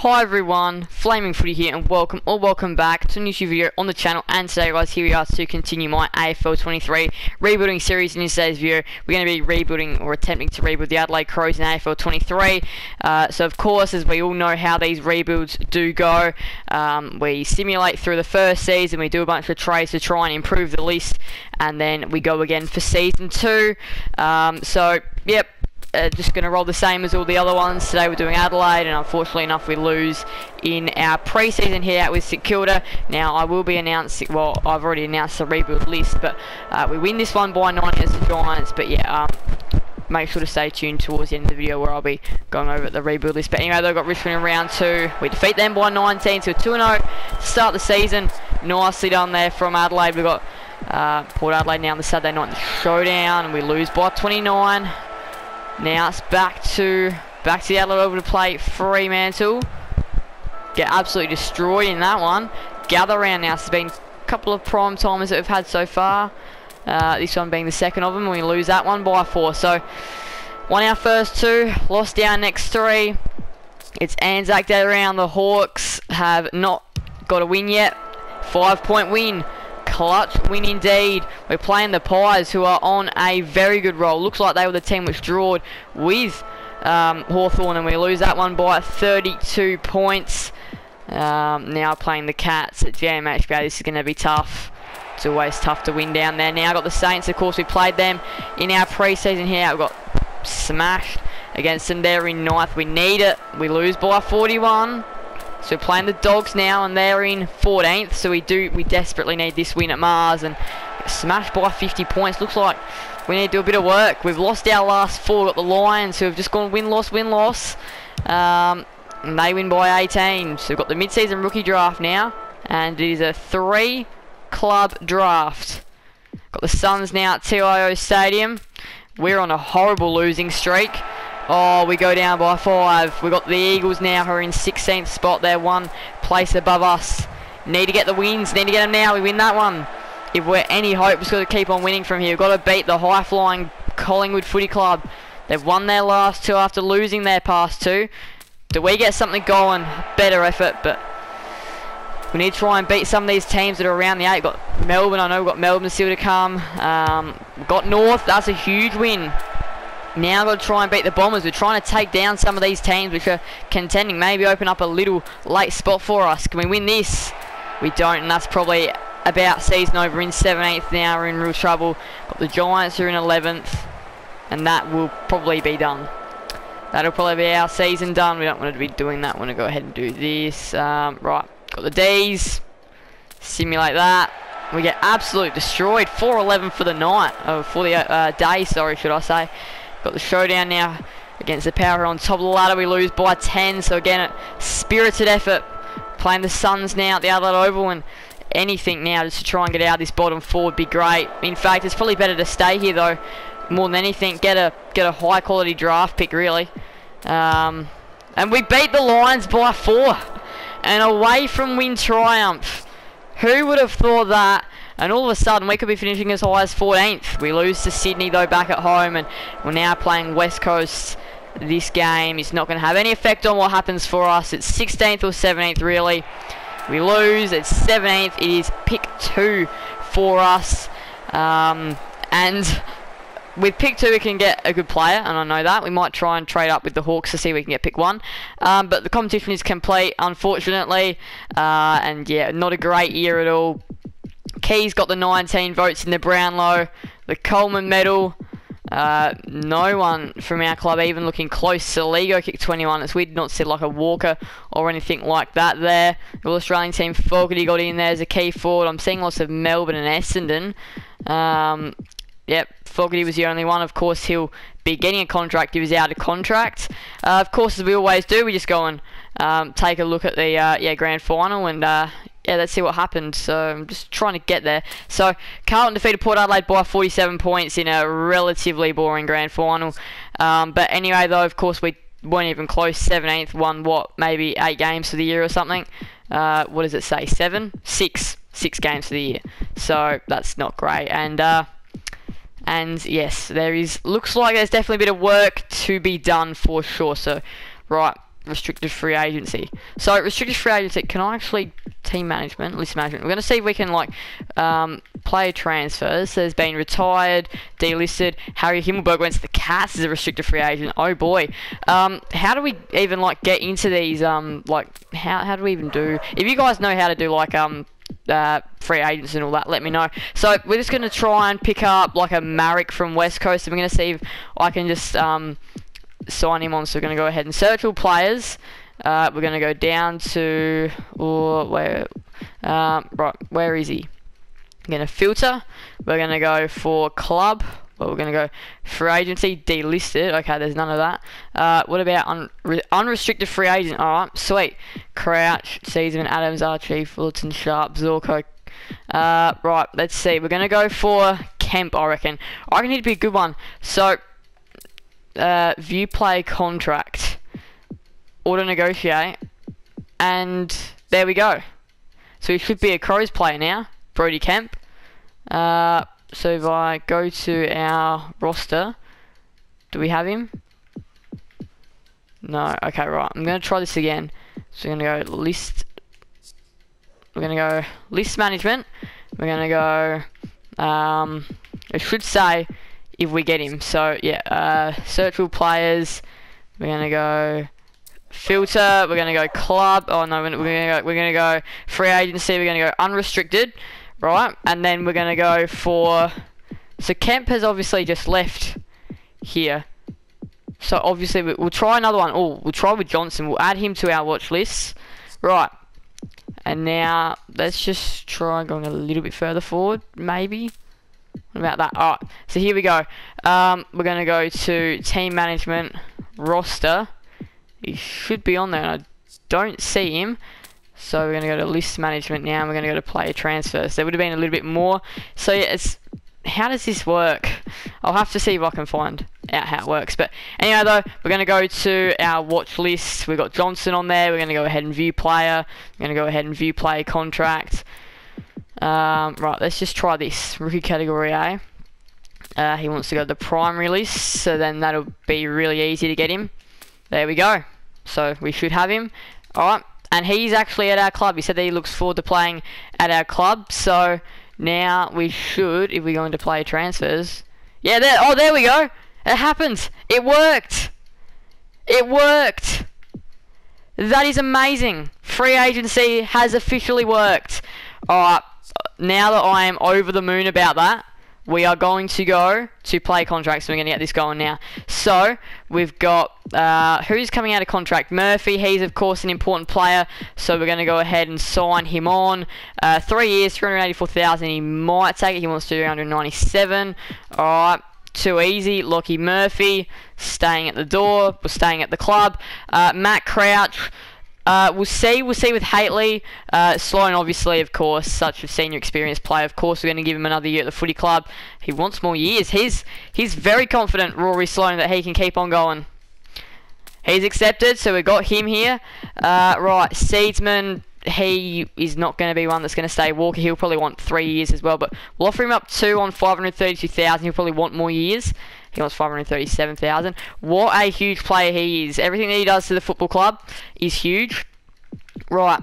Hi everyone, Flaming Footy here and welcome back to a new video on the channel. And today guys, here we are to continue my AFL 23 rebuilding series. In today's video we're going to be rebuilding or attempting to rebuild the Adelaide Crows in AFL 23. So of course, as we all know how these rebuilds do go, we simulate through the first season, we do a bunch of trades to try and improve the list, and then we go again for season 2. So yep, just going to roll the same as all the other ones. Today we're doing Adelaide, and unfortunately enough we lose in our pre-season here out with Kilda. Now I will be announcing, well I've already announced the rebuild list, but we win this one by 9 against the Giants. But yeah, make sure to stay tuned towards the end of the video where I'll be going over the rebuild list. But anyway, they've got Richmond in round 2. We defeat them by 19, so 2-0 to start the season. Nicely done there from Adelaide. We've got Port Adelaide now on the Saturday night in the showdown, and we lose by 29. Now it's back to the Adelaide over to play Fremantle. Get absolutely destroyed in that one. Gather round now. So there's been a couple of prime timers that we've had so far. This one being the second of them, and we lose that one by 4. So won our first 2, lost our next 3. It's Anzac Day round. The Hawks have not got a win yet. 5-point win. Clutch win indeed. We're playing the Pies, who are on a very good roll. Looks like they were the team which drawed with Hawthorn, and we lose that one by 32 points. Now playing the Cats at GMHB. This is going to be tough. It's always tough to win down there. Now got the Saints. Of course, we played them in our pre-season here. We got smashed against them there in 9th. We need it. We lose by 41. So we're playing the Dogs now, and they're in 14th. So we desperately need this win at Mars, and smashed by 50 points. Looks like we need to do a bit of work. We've lost our last 4. We've got the Lions, who have just gone win-loss, win-loss. And they win by 18. So we've got the mid-season rookie draft now, and it is a 3-club draft. Got the Suns now at TIO Stadium. We're on a horrible losing streak. Oh, we go down by 5. We've got the Eagles now, who are in 16th spot. They're 1 place above us. Need to get the wins. Need to get them now. We win that one. If we're any hope, we've got to keep on winning from here. We've got to beat the high-flying Collingwood Footy Club. They've won their last 2 after losing their past 2. Do we get something going? Better effort, but we need to try and beat some of these teams that are around the 8. We've got Melbourne. I know we've got Melbourne still to come. We've got North. That's a huge win. Now we've got to try and beat the Bombers. We're trying to take down some of these teams which are contending. Maybe open up a little late spot for us. Can we win this? We don't, and that's probably about season over. In 17th now. We're in real trouble. Got the Giants who are in 11th, and that will probably be done. That'll probably be our season done. We don't want to be doing that. We want to go ahead and do this. Right, got the D's. Simulate that. We get absolutely destroyed. 4-11 for the night. For the day, sorry, should I say. Got the showdown now against the Power on top of the ladder. We lose by 10. So again, a spirited effort. Playing the Suns now at the Adelaide Oval, and anything now just to try and get out of this bottom 4 would be great. In fact, it's probably better to stay here though. More than anything, get a high quality draft pick really. And we beat the Lions by 4, and away from win triumph. Who would have thought that? And all of a sudden we could be finishing as high as 14th. We lose to Sydney though back at home, and we're now playing West Coast. This game is not going to have any effect on what happens for us. It's 16th or 17th really. We lose. It's 17th. It is pick 2 for us. And with pick 2 we can get a good player, and I know that. We might try and trade up with the Hawks to see if we can get pick 1. But the competition is complete, unfortunately. And yeah, not a great year at all. Key's got the 19 votes in the Brownlow. The Coleman medal. No one from our club even looking close. Saligo kicked 21. It's weird to not see like a Walker or anything like that there. The All-Australian team, Fogarty got in there as a key forward. I'm seeing lots of Melbourne and Essendon. Yep, Fogarty was the only one. Of course, he'll be getting a contract if he's out of contract. Of course, as we always do, we just go and take a look at the grand final, and yeah, let's see what happened. So I'm just trying to get there. So Carlton defeated Port Adelaide by 47 points in a relatively boring grand final. But anyway, though, of course, we weren't even close. 17th, won what, maybe 8 games for the year or something. What does it say? 7? 6 games for the year. So that's not great. And yes, looks like there's definitely a bit of work to be done for sure. So right, restricted free agency. So restricted free agency, can I actually team management, list management? We're going to see if we can like player transfers. So there's been retired, delisted. Harry Himmelberg went to the Cats as a restricted free agent. Oh boy. How do we even like get into these like how do we even do, if you guys know how to do like free agents and all that, let me know. So we're just going to try and pick up like a Marek from West Coast, and we're going to see if I can just sign him on. So we're going to go ahead and search all players. We're going to go down to right, where is he? We're going to filter. We're going to go for club. Well, we're going to go free agency, delisted. Okay, there's none of that. What about unrestricted free agent? Alright, sweet. Crouch, Seedsman, Adams, Archie, Fullerton, Sharp, Zorko. Right, let's see. We're going to go for Kemp, I reckon. I reckon he'd be a good one. So, view play contract. Auto negotiate. And there we go. So he should be a Crows player now. Brody Kemp. So if I go to our roster, do we have him? No. Okay, right. I'm going to try this again. So we're going to go list. We're going to go list management. We're going to go. It should say if we get him. So yeah. Search all players. We're going to go filter. We're going to go club. Oh no. We're going to go free agency. We're going to go unrestricted. Right, and then we're going to go for... So Kemp has obviously just left here. So obviously we'll try another one. Oh, we'll try with Johnson. We'll add him to our watch list. Right. And now let's just try going a little bit further forward, maybe. What about that? Alright, so here we go. We're going to go to team management, roster. He should be on there, and I don't see him. So we're going to go to list management now, and we're going to go to player transfers. There would have been a little bit more. So yeah, how does this work? I'll have to see if I can find out how it works. But anyway though, we're going to go to our watch list. We've got Johnson on there. We're going to go ahead and view player. We're going to go ahead and view player contract. Right, let's just try this. Rookie category A. He wants to go to the primary list, so then that'll be really easy to get him. There we go. So we should have him. Alright. And he's actually at our club. He said that he looks forward to playing at our club. So now we should, if we go into player transfers. Yeah, there we go. It happens. It worked. It worked. That is amazing. Free agency has officially worked. Alright, now that I am over the moon about that, we are going to go to play contracts. So we're going to get this going now. So we've got who's coming out of contract? Murphy. He's of course an important player. So we're going to go ahead and sign him on. 3 years, 384,000. He might take it. He wants to do 197. All right. Too easy. Lockie Murphy staying at the door. We're staying at the club. Matt Crouch. We'll see with Haitley. Sloan, obviously, of course, such a senior experienced player. Of course, we're going to give him another year at the footy club. He wants more years. He's very confident, Rory Sloan, that he can keep on going. He's accepted, so we've got him here. Right, Seedsman, he is not going to be one that's going to stay. Walker, he'll probably want 3 years as well, but we'll offer him up 2 on 532,000. He'll probably want more years. He wants 537,000. What a huge player he is. Everything that he does to the football club is huge. Right.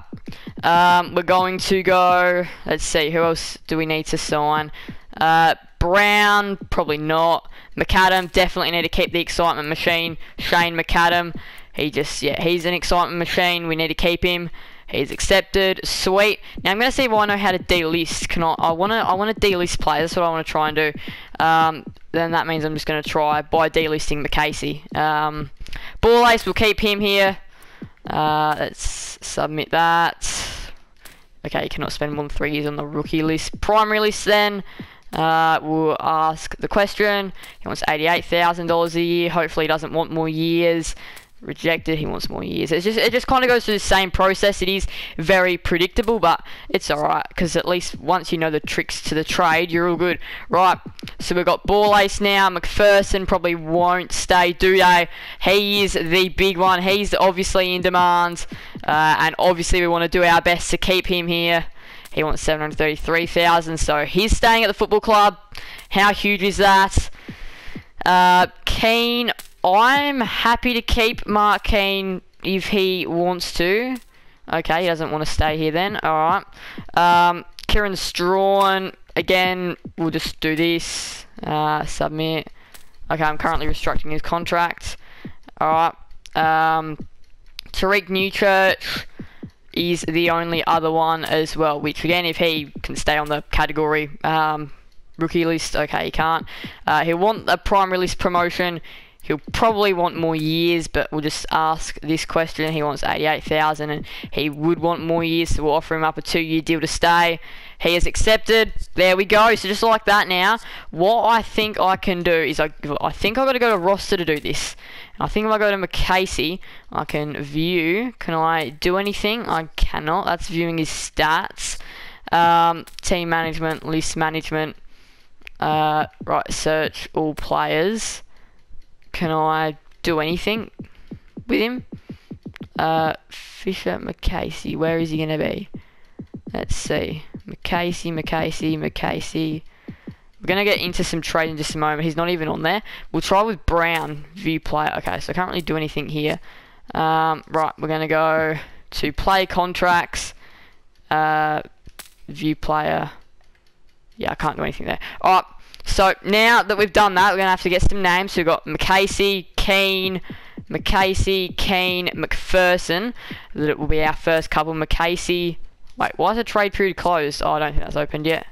We're going to go... Let's see. Who else do we need to sign? Brown, probably not. McAdam, definitely need to keep the excitement machine. Shane McAdam. He's an excitement machine. We need to keep him. He's accepted. Sweet. Now I'm going to see if I know how to delist. I want to delist players. That's what I want to try and do. Then that means I'm just going to try by delisting McCasey. Ball Ace, we'll keep him here. Let's submit that. Okay, you cannot spend more than 3 years on the rookie list. Primary list then. We'll ask the question. He wants $88,000 a year. Hopefully he doesn't want more years. Rejected. He wants more years. It just kind of goes through the same process. It is very predictable, but it's alright because at least once you know the tricks to the trade, you're all good. Right. So we've got Ball Ace now. McPherson probably won't stay, do they? He is the big one. He's obviously in demand, and obviously we want to do our best to keep him here. He wants 733,000, so he's staying at the football club. How huge is that? Keane. I'm happy to keep Mark Keane if he wants to. Okay, he doesn't want to stay here then. Alright. Kieran Strawn, again, we'll just do this. Submit. Okay, I'm currently restructuring his contract. Alright. Tariq Newchurch is the only other one as well, which again, if he can stay on the category rookie list, okay, he can't. He'll want a primary list promotion. He'll probably want more years, but we'll just ask this question. He wants 88,000 and he would want more years, so we'll offer him up a 2-year deal to stay. He has accepted. There we go. So just like that now, what I think I can do is I think I've got to go to roster to do this. I think if I go to McCasey, I can view. Can I do anything? I cannot. That's viewing his stats. Team management, list management. Right, search all players. Can I do anything with him? Fisher, McCasey. Where is he going to be? Let's see. McCasey. We're going to get into some trade in just a moment. He's not even on there. We'll try with Brown, view player. Okay, so I can't really do anything here. Right, we're going to go to play contracts. View player. Yeah, I can't do anything there. Alright, so now that we've done that, we're going to have to get some names. So we've got McCasey, Keane, McPherson. That will be our first couple. McCasey. Wait, why is the trade period closed? Oh, I don't think that's opened yet.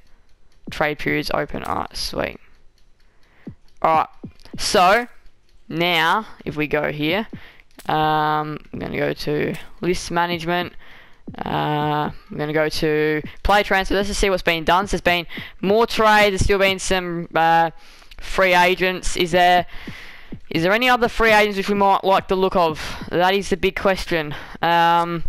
Trade period's open. Alright, sweet. Alright, so now if we go here, I'm going to go to list management. I'm going to go to play transfer. Let's just see what's been done. So there's been more trades. There's still been some free agents. Is there any other free agents which we might like the look of? That is the big question. I'm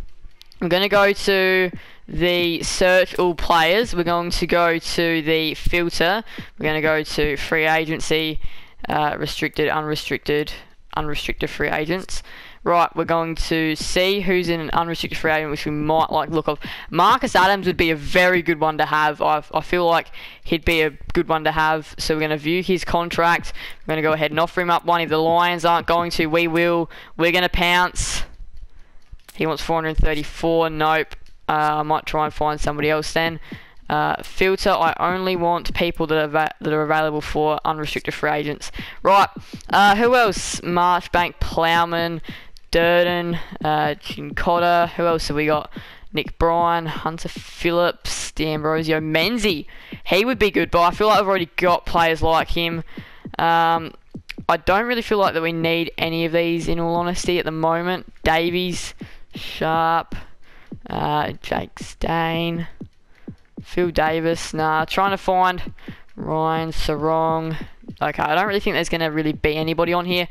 going to go to the search all players. We're going to go to the filter. We're going to go to free agency, restricted, unrestricted free agents. Right, we're going to see who's in an unrestricted free agent which we might like the look of. Marcus Adams would be a very good one to have. I feel like he'd be a good one to have. So we're going to view his contract. We're going to go ahead and offer him up one. If the Lions aren't going to, we will. We're going to pounce. He wants 434. Nope. I might try and find somebody else then. Filter, I only want people that are available for unrestricted free agents. Right, who else? Marchbank, Plowman, Durden, Chincotta. Who else have we got? Nick Bryan, Hunter Phillips, D'Ambrosio, Menzie. He would be good, but I feel like I've already got players like him. I don't really feel like that we need any of these in all honesty at the moment. Davies, Sharp, Jake Stain, Phil Davis. Nah, trying to find Ryan Sarong. Okay, I don't really think there's going to really be anybody on here.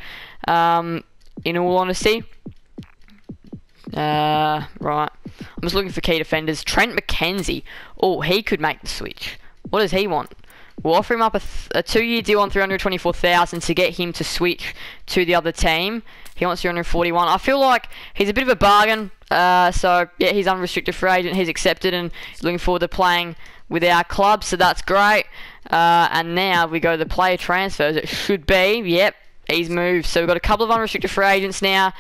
In all honesty. Right. I'm just looking for key defenders. Trent McKenzie. Oh, he could make the switch. What does he want? We'll offer him up a 2-year deal on 324,000 to get him to switch to the other team. He wants 341. I feel like he's a bit of a bargain. So, yeah, he's unrestricted free agent. He's accepted and looking forward to playing with our club. So, that's great. And now we go to the player transfers. It should be, yep, he's moved. So, we've got a couple of unrestricted free agents now.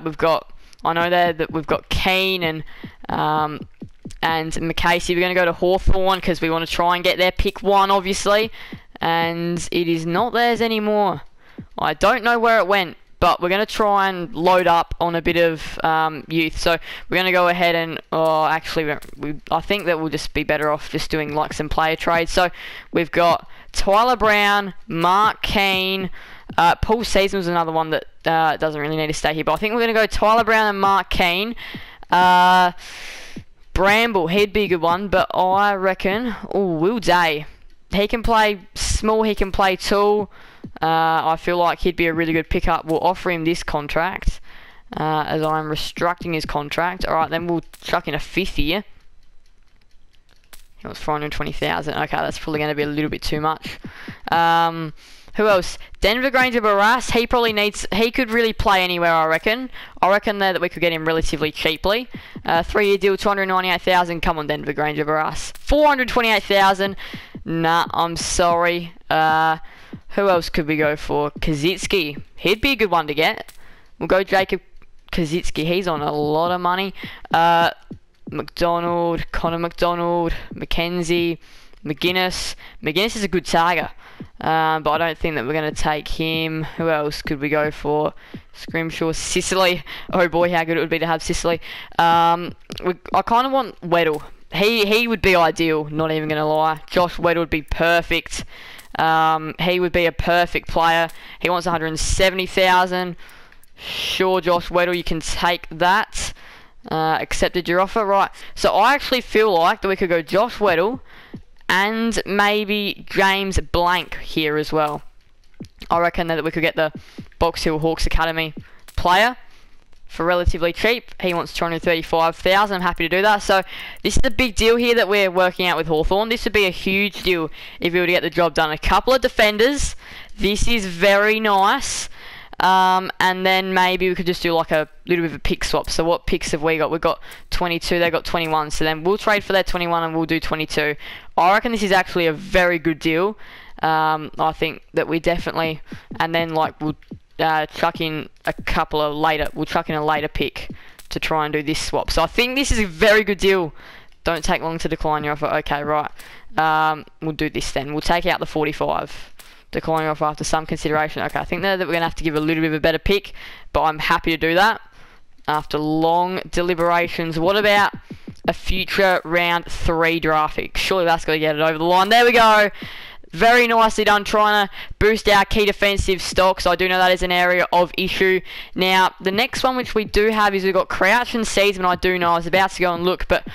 We've got, I know there that we've got Keane and McCasey. We're going to go to Hawthorn because we want to try and get their pick 1, obviously. And it is not theirs anymore. I don't know where it went. But we're going to try and load up on a bit of youth. So we're going to go ahead and, actually, I think that we'll just be better off just doing like some player trades. So we've got Tyler Brown, Mark Keane, Paul Seedsman was another one that doesn't really need to stay here. But I think we're going to go Tyler Brown and Mark Keane. Bramble, he'd be a good one. But I reckon, Will Day. He can play small, he can play tall. I feel like he'd be a really good pickup. We'll offer him this contract as I'm restructuring his contract. Alright, then we'll chuck in a 5th year. He wants 420,000. Okay, that's probably going to be a little bit too much. Who else? Denver Granger Barras. He could really play anywhere, I reckon. I reckon there that we could get him relatively cheaply. 3-year deal, 298,000. Come on, Denver Granger Barras. 428,000. Nah, I'm sorry. Who else could we go for? Kazitsky. He'd be a good one to get. We'll go Jacob Kaczynski, he's on a lot of money. McDonald, Connor McDonald, Mackenzie, McGuinness. McGuinness is a good tagger, but I don't think that we're going to take him. Who else could we go for? Scrimshaw, Sicily. Oh boy, how good it would be to have Sicily. I kind of want Weddle. He would be ideal, not even going to lie. Josh Weddle would be perfect. He would be a perfect player. He wants 170,000. Sure, Josh Weddle, you can take that. Accepted your offer, right? So I actually feel like that we could go Josh Weddle and maybe James Blank here as well. I reckon that we could get the Box Hill Hawks Academy player for relatively cheap. He wants 235,000. I'm happy to do that. So this is a big deal here that we're working out with Hawthorn. This would be a huge deal if we were to get the job done. A couple of defenders. This is very nice. And then maybe we could just do like a little bit of a pick swap. So what picks have we got? We've got 22, they got 21. So then we'll trade for that 21 and we'll do 22. I reckon this is actually a very good deal. I think that we definitely, and then like we'll chuck in a couple of later, we'll chuck in a later pick to try and do this swap. So I think this is a very good deal. Don't take long to decline your offer. Okay, right. We'll do this then. We'll take out the 45. Decline your offer after some consideration. Okay, I think that we're going to have to give a little bit of a better pick, but I'm happy to do that after long deliberations. What about a future round 3 draft pick? Surely that's got to get it over the line. There we go. Very nicely done, trying to boost our key defensive stocks. I do know that is an area of issue. Now, the next one which we do have is we've got Crouch and Seedsman. I do know. I was about to go and look, but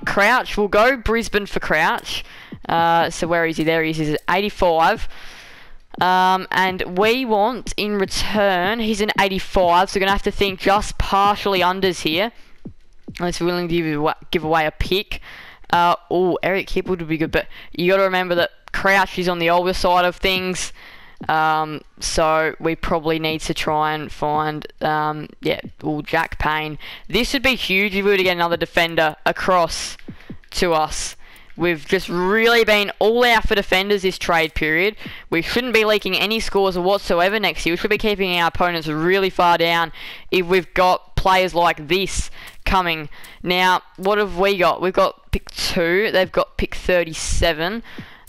Crouch, we'll go Brisbane for Crouch. So where is he? There he is. He's at 85. And we want, in return, he's an 85, so we're going to have to think just partially unders here. Unless we're willing to give away a pick. Oh, Eric Hipple would be good, but you got to remember that Crouch is on the older side of things. So we probably need to try and find, Jack Payne. This would be huge if we were to get another defender across to us. We've just really been all out for defenders this trade period. We shouldn't be leaking any scores whatsoever next year. We should be keeping our opponents really far down if we've got players like this coming. Now, what have we got? We've got pick 2. They've got pick 37.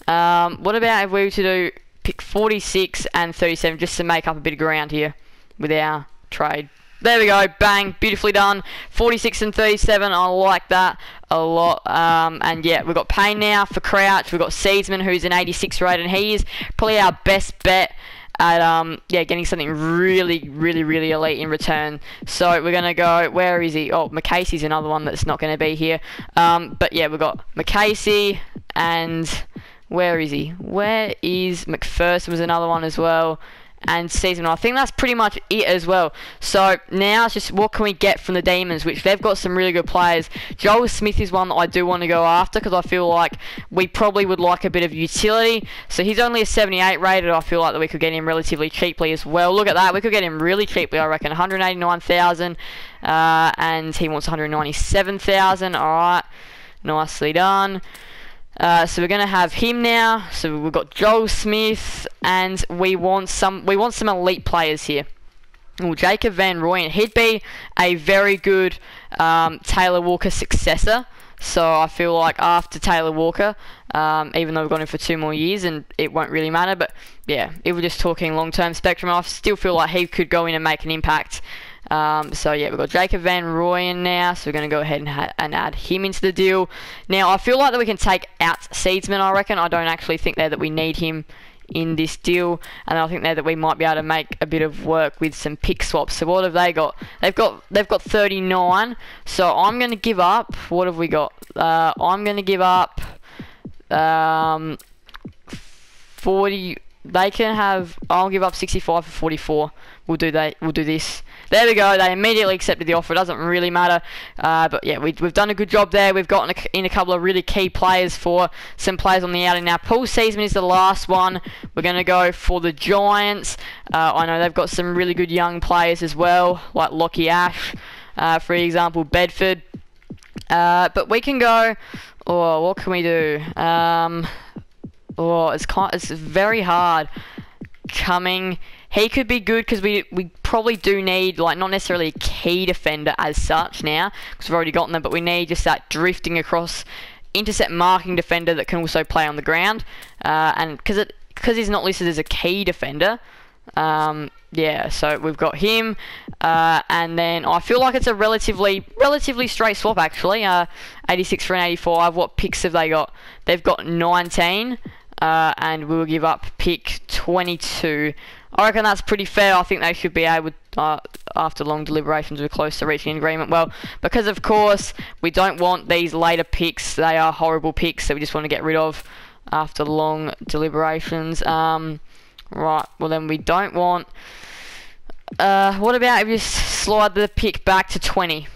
What about if we were to do pick 46 and 37 just to make up a bit of ground here with our trade? There we go, bang, beautifully done. 46 and 37, I like that a lot. And yeah, we've got Payne now for Crouch. We've got Seedsman, who's an 86 rate, and he is probably our best bet at getting something really elite in return. So we're gonna go, where is he? Oh, McCasey's another one that's not gonna be here. But yeah, we've got McCasey, and where is he? Where is McPherson? Was another one as well. And Seedsman. I think that's pretty much it as well. So now it's just what can we get from the Demons, which they've got some really good players. Joel Smith is one that I do want to go after because I feel like we probably would like a bit of utility. So he's only a 78 rated. I feel like that we could get him relatively cheaply as well. Look at that. We could get him really cheaply, I reckon. 189,000 and he wants 197,000. Alright. Nicely done. So we're going to have him now. So we've got Joel Smith, and we want some elite players here. Well, Jacob Van Rooyen, he'd be a very good Taylor Walker successor. So I feel like after Taylor Walker, even though we've got him for 2 more years, and it won't really matter. But yeah, if we're just talking long-term spectrum, I still feel like he could go in and make an impact. So yeah, we've got Jacob Van Rooyen now, so we're going to go ahead and add him into the deal. Now, I feel like that we can take out Seedsman, I reckon. I don't actually think that we need him in this deal, and I think that we might be able to make a bit of work with some pick swaps. So what have they got? They've got 39, so I'm going to give up, what have we got? I'm going to give up 40, they can have, I'll give up 65 for 44. We'll do this. There we go. They immediately accepted the offer. It doesn't really matter. But yeah, we've done a good job there. We've gotten in a couple of really key players for some players on the outing. Now, Paul Seedsman is the last one. We're going to go for the Giants. I know they've got some really good young players as well, like Lockie Ash, for example, Bedford. But we can go, what can we do? It's very hard coming he could be good because we probably do need, like, not necessarily a key defender as such now, because we've already gotten them, but we need just that drifting across, intercept marking defender that can also play on the ground, and because he's not listed as a key defender, yeah, so we've got him, and then I feel like it's a relatively straight swap actually. 86 for an 85. What picks have they got? They've got 19, and we'll give up pick 22. I reckon that's pretty fair. I think they should be able, after long deliberations, we're close to reaching an agreement. Well, because of course we don't want these later picks. They are horrible picks that we just want to get rid of after long deliberations. Right, well then we don't want... what about if you slide the pick back to 20?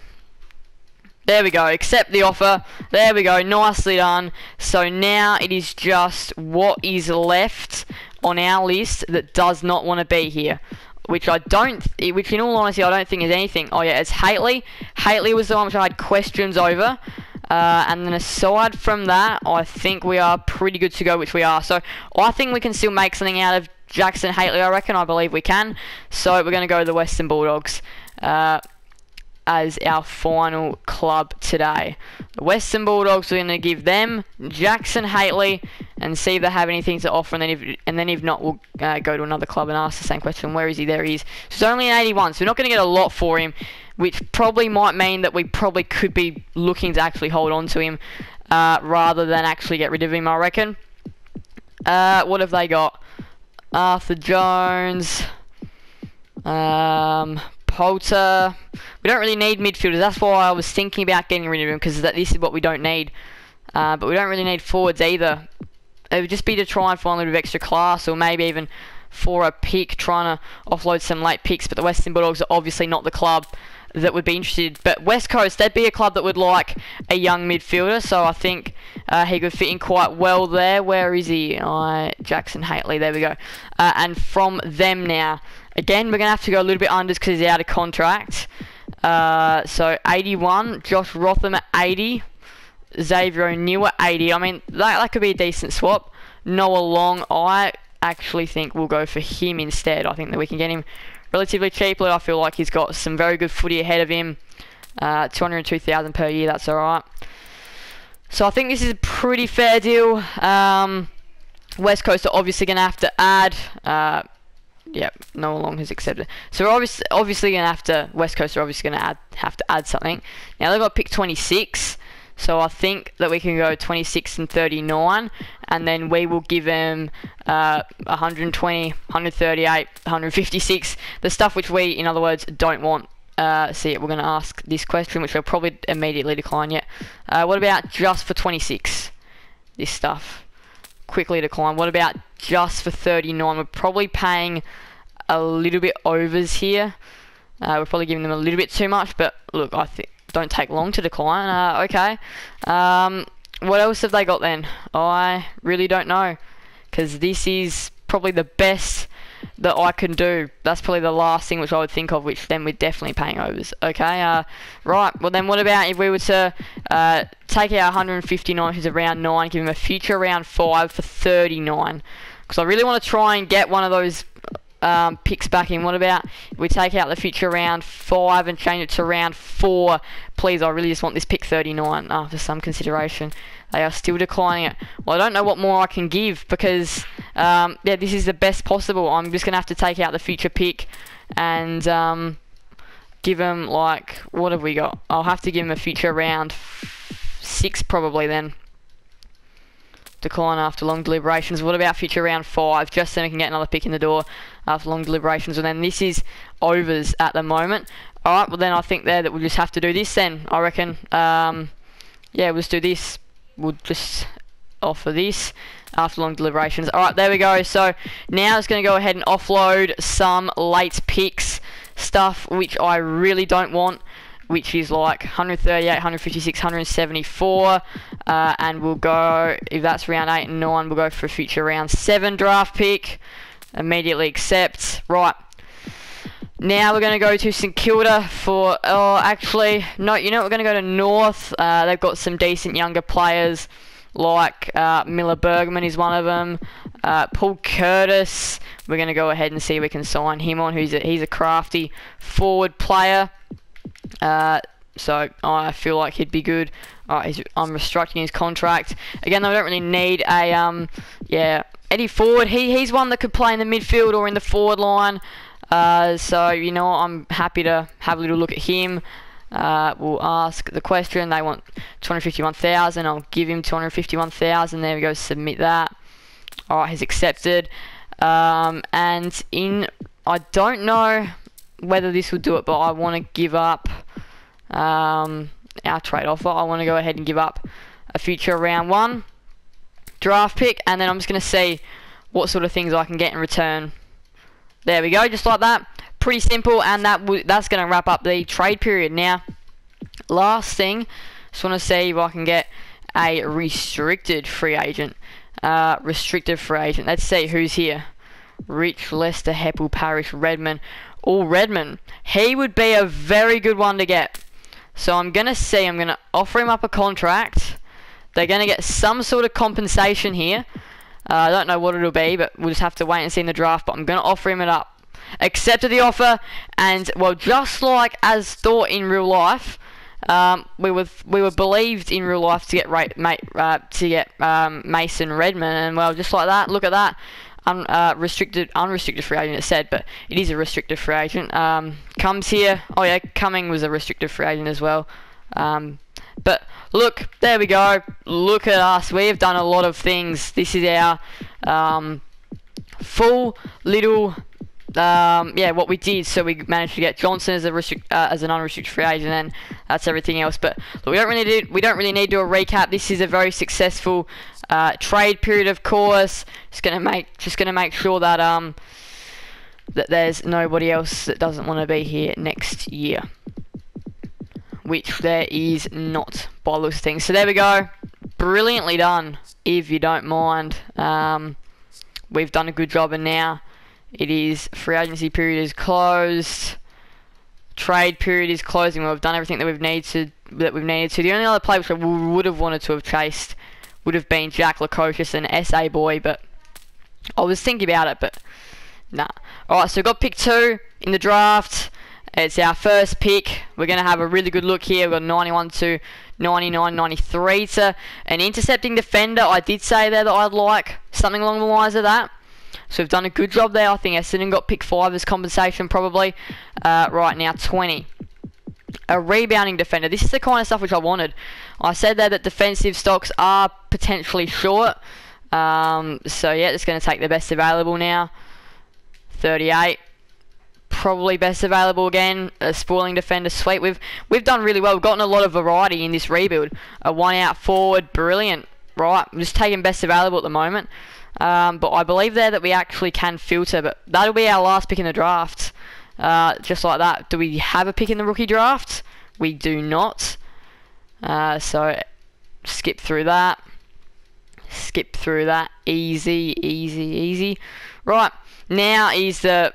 There we go, accept the offer. There we go, nicely done. So now it is just what is left on our list that does not want to be here. Which in all honesty I don't think is anything. Oh yeah, it's Haitley. Haitley was the one which I had questions over. And then aside from that, I think we are pretty good to go, which we are. So I think we can still make something out of Jackson Haitley, I reckon. I believe we can. So we're going to go to the Western Bulldogs as our final club today. The Western Bulldogs, we're going to give them Jackson Haitley and see if they have anything to offer. And then if not, we'll go to another club and ask the same question. Where is he? There he is. So it's only an 81, so we're not going to get a lot for him, which probably might mean that we probably could be looking to actually hold on to him rather than actually get rid of him, I reckon. What have they got? Arthur Jones, Poulter. We don't really need midfielders. That's why I was thinking about getting rid of him, because this is what we don't need. But we don't really need forwards either. It would just be to try and find a little bit of extra class, or maybe even for a pick, trying to offload some late picks. But the Western Bulldogs are obviously not the club that would be interested. But West Coast, they'd be a club that would like a young midfielder, so I think he could fit in quite well there. Where is he? Jackson Haitley, there we go. And from them now, again, we're going to have to go a little bit unders because he's out of contract. So 81, Josh Rotham at 80, Xavier O'Neill at 80. I mean, that could be a decent swap. Noah Long, I actually think we'll go for him instead. I think that we can get him relatively cheaply. I feel like he's got some very good footy ahead of him. 202,000 per year, that's alright. So I think this is a pretty fair deal. West Coast are obviously going to have to add... Yep, Noah Long has accepted. So we're obviously going to have to... West Coast are obviously going to have to add something. Now they've got pick 26. So I think that we can go 26 and 39. And then we will give them 120, 138, 156. The stuff which we, in other words, don't want. See, we're going to ask this question, which we'll probably immediately decline yet. What about just for 26? This stuff. Quickly decline. What about just for 39? We're probably paying a little bit overs here. We're probably giving them a little bit too much, but look, I think don't take long to decline. Okay. What else have they got then? I really don't know, because this is probably the best that I can do. That's probably the last thing which I would think of, which then we're definitely paying overs. Okay, right, well then what about if we were to take our 159, which is a round 9, give him a future round 5 for 39, because I really want to try and get one of those picks back in. What about if we take out the future round 5 and change it to round 4? Please, I really just want this pick 39 after some consideration. They are still declining it. Well, I don't know what more I can give, because yeah, this is the best possible. I'm just going to have to take out the future pick and give him, like, what have we got? I'll have to give him a future round 6 probably then. Decline after long deliberations. What about future round 5, just so we can get another pick in the door after long deliberations? And then this is overs at the moment. Alright, well then I think there that we'll just have to do this then, I reckon. Yeah, we'll just do this. We'll just offer this after long deliberations. Alright, there we go. So now it's going to go ahead and offload some late picks, stuff which I really don't want, which is like 138, 156, 174, and we'll go, if that's round 8 and 9, we'll go for a future round 7 draft pick. Immediately accept. Right. Now we're going to go to St Kilda for, oh, actually, no, you know, we're going to go to North. They've got some decent younger players, like Miller Bergman is one of them. Paul Curtis, we're going to go ahead and see if we can sign him on. He's a crafty forward player. So I feel like he'd be good. I'm restructuring his contract. Again, I don't really need a Eddie Ford. He's one that could play in the midfield or in the forward line. So you know, I'm happy to have a little look at him. We'll ask the question. They want 251,000. I'll give him 251,000. There we go. Submit that. Alright, he's accepted. And I don't know whether this will do it, but I want to give up our trade offer. I want to go ahead and give up a future round 1 draft pick, and then I'm just going to see what sort of things I can get in return. There we go, just like that. Pretty simple, and that's going to wrap up the trade period. Now, last thing, just want to see if I can get a restricted free agent. Restricted free agent. Let's see who's here. Rich, Leicester, Heppel, Parish, Redmond. All Redmond. He would be a very good one to get. So I'm going to offer him up a contract. They're going to get some sort of compensation here. I don't know what it'll be, but we'll just have to wait and see in the draft. But I'm going to offer him it up. Accepted the offer, and well, just like as thought in real life, we were believed in real life to get Mason Redmond, and well, just like that. Look at that. Unrestricted free agent, it said, but it is a restricted free agent. Comes here. Oh yeah, Cumming was a restricted free agent as well. But look, there we go. Look at us. We have done a lot of things. This is our full little what we did. So we managed to get Johnson as an unrestricted free agent, and that's everything else. But look, we don't really need to do a recap. This is a very successful trade period, of course. Just gonna make sure that that there's nobody else that doesn't want to be here next year, which there is not by the looks of things. So there we go. Brilliantly done, if you don't mind. We've done a good job, and now it is free agency period is closed. Trade period is closing. We've done everything that we've needed to. The only other player which I would have wanted to have chased would have been Jack Lukosius, an SA boy, but I was thinking about it, but nah. Alright, so we've got pick 2 in the draft. It's our first pick. We're going to have a really good look here. We've got 91 to 99, 93 to an intercepting defender. I did say there that I'd like something along the lines of that. So we've done a good job there. I think Essendon got pick 5 as compensation probably. Right now, 20. A rebounding defender. This is the kind of stuff which I wanted. I said there that defensive stocks are potentially short. So yeah, just going to take the best available now. 38. Probably best available again. A spoiling defender, sweet. We've done really well. We've gotten a lot of variety in this rebuild. A 1-out forward, brilliant. Right, I'm just taking best available at the moment. But I believe there that we actually can filter. But that'll be our last pick in the draft. Just like that. Do we have a pick in the rookie draft? We do not. So skip through that. Skip through that. Easy, easy, easy. Right, now is the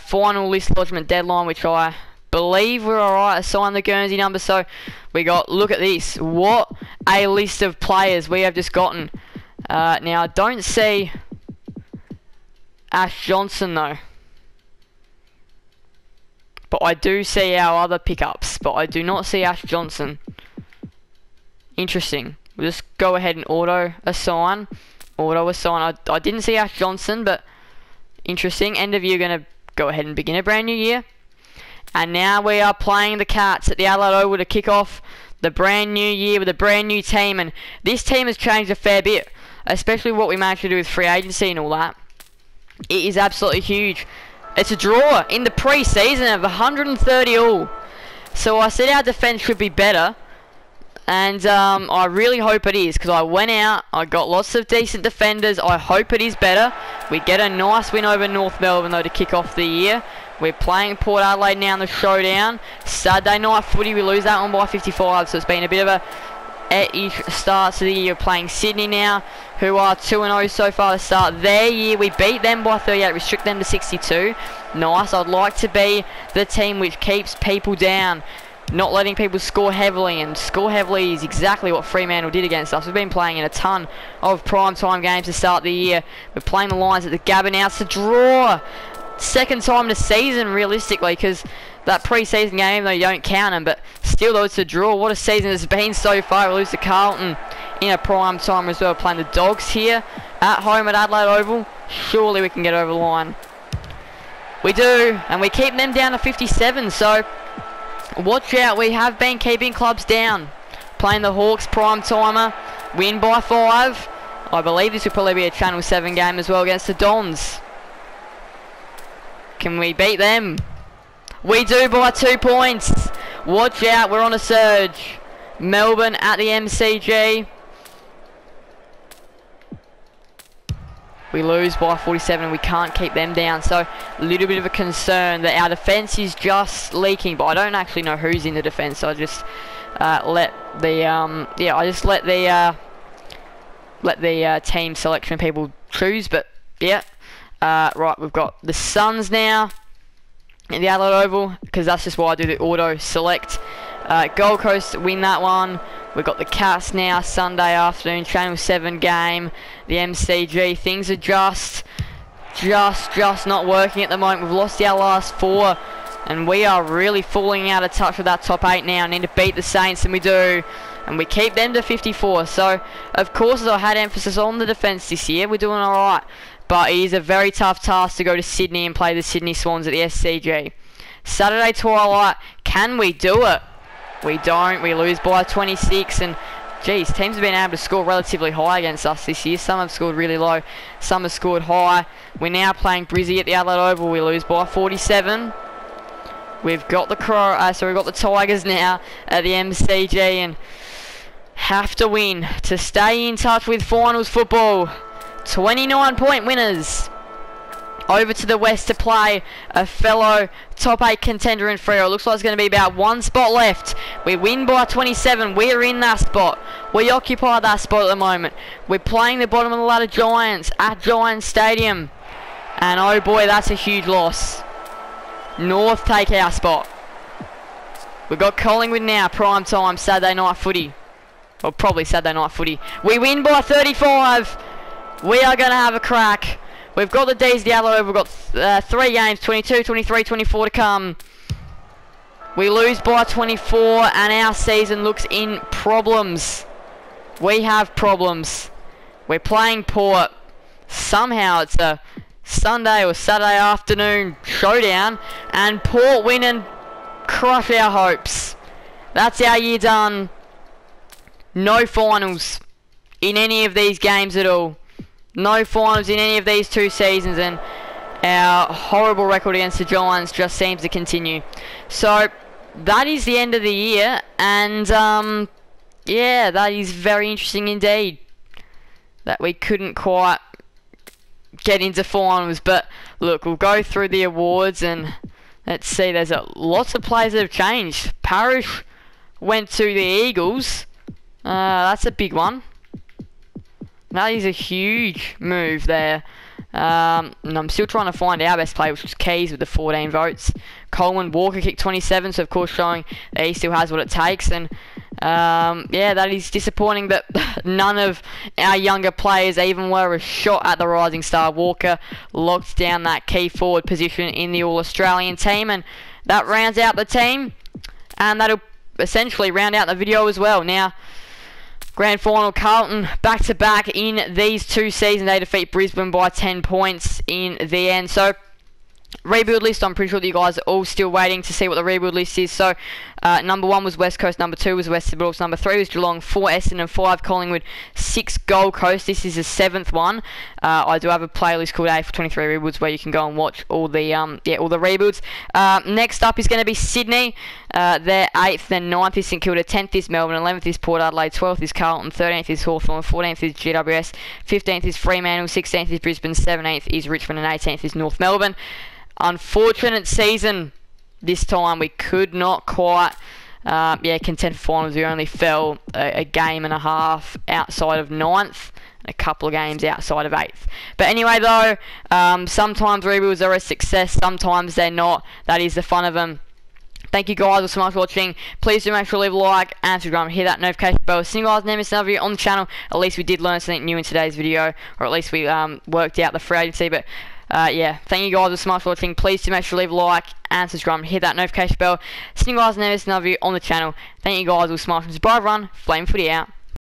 final list lodgement deadline, which I believe we're alright to sign the Guernsey number. So we got, look at this, what a list of players we have just gotten. Now I don't see Ash Johnson though, but I do see our other pickups, but I do not see Ash Johnson. Interesting. We'll just go ahead and auto assign. I didn't see Ash Johnson, but interesting. End of year, going to go ahead and begin a brand new year. And now we are playing the Cats at the Adelaide Oval to kick off the brand new year with a brand new team. And this team has changed a fair bit, especially what we managed to do with free agency and all that. It is absolutely huge. It's a draw in the pre-season of 130 all. So I said our defence should be better. And I really hope it is, because I went out, I got lots of decent defenders. I hope it is better. We get a nice win over North Melbourne though to kick off the year. We're playing Port Adelaide now in the showdown. Saturday night footy, we lose that one by 55, so it's been a bit of a start to the year. Playing Sydney now, who are 2-0 so far to start their year. We beat them by 38, restrict them to 62. Nice. I'd like to be the team which keeps people down. not letting people score heavily, and score heavily is exactly what Fremantle did against us. We've been playing in a ton of prime time games to start the year. We're playing the Lions at the Gabba now. It's a draw. Second time in the season, realistically, because that pre-season game, though, you don't count them, but still, though, it's a draw. What a season it's been so far. We lose to Carlton in a prime time as well, playing the Dogs here at home at Adelaide Oval. Surely we can get over the line. We do, and we keep them down to 57, so watch out. We have been keeping clubs down. Playing the Hawks prime timer, win by 5. I believe this will probably be a Channel 7 game as well against the Dons. Can we beat them? We do by 2 points. Watch out, we're on a surge. Melbourne at the MCG. We lose by 47 and we can't keep them down, so a little bit of a concern that our defence is just leaking, but I don't actually know who's in the defence, so I just let the team selection people choose. But yeah, right, we've got the Suns now in the Adelaide Oval, because that's just why I do the auto select. Gold Coast win that one. We've got the Cats now, Sunday afternoon, Channel 7 game, the MCG. Things are just not working at the moment. We've lost our last 4, and we are really falling out of touch with that top 8 now. Need to beat the Saints, and we do. And we keep them to 54. So, of course, as I had emphasis on the defence this year, we're doing alright. But it is a very tough task to go to Sydney and play the Sydney Swans at the SCG. Saturday twilight, can we do it? We don't. We lose by 26, and geez, teams have been able to score relatively high against us this year. Some have scored really low, some have scored high. We're now playing Brizzy at the Adelaide Oval. We lose by 47. We've got the we've got the Tigers now at the MCG, and have to win to stay in touch with finals football. 29-point winners. Over to the west to play a fellow top 8 contender in Freo. It looks like it's going to be about 1 spot left. We win by 27. We're in that spot. We occupy that spot at the moment. We're playing the bottom of the ladder Giants at Giants Stadium. And oh boy, that's a huge loss. North take our spot. We've got Collingwood now, prime time, Saturday night footy. Or probably Saturday night footy. We win by 35. We are going to have a crack. We've got the D's Diallo. We've got 3 games, 22, 23, 24 to come. We lose by 24 and our season looks in problems. We have problems. We're playing Port. Somehow it's a Sunday or Saturday afternoon showdown and Port win and crush our hopes. That's our year done. No finals in any of these games at all. No finals in any of these 2 seasons, and our horrible record against the Giants just seems to continue. So that is the end of the year, and yeah, that is very interesting indeed that we couldn't quite get into finals. But look, we'll go through the awards and let's see. There's lots of players that have changed. Parrish went to the Eagles. That's a big one. That is a huge move there. And I'm still trying to find our best player, which was Keys with the 14 votes. Coleman Walker kicked 27, so of course showing that he still has what it takes. And yeah, that is disappointing that none of our younger players even were a shot at the rising star. Walker locked down that key forward position in the All-Australian team, and that rounds out the team. And that'll essentially round out the video as well. Now, grand final, Carlton back-to-back in these 2 seasons. They defeat Brisbane by 10 points in the end. So, rebuild list, I'm pretty sure that you guys are all still waiting to see what the rebuild list is. So, number 1 was West Coast, number 2 was Western Bulldogs, number 3 was Geelong, 4 Essendon, 5 Collingwood, 6 Gold Coast. This is the 7th one. I do have a playlist called AFL 23 Rebuilds where you can go and watch all the all the rebuilds. Next up is going to be Sydney. They're 8th, then 9th is St Kilda, 10th is Melbourne, 11th is Port Adelaide, 12th is Carlton, 13th is Hawthorn, 14th is GWS, 15th is Fremantle, 16th is Brisbane, 17th is Richmond, and 18th is North Melbourne. Unfortunate season this time. We could not quite contend for finals. We only fell a game and a half outside of 9th and a couple of games outside of 8th. But anyway though, sometimes rebuilds are a success, sometimes they're not. That is the fun of them. Thank you guys so much for watching. Please do make sure to leave a like and subscribe, hit that notification bell. See you guys never miss another video on the channel. At least we did learn something new in today's video, or at least we worked out the free agency. But yeah, thank you guys so much for watching. Please do make sure to leave a like and subscribe, hit that notification bell. See you guys never miss another video on the channel. Thank you guys so much. Bye everyone. Flame Footy out.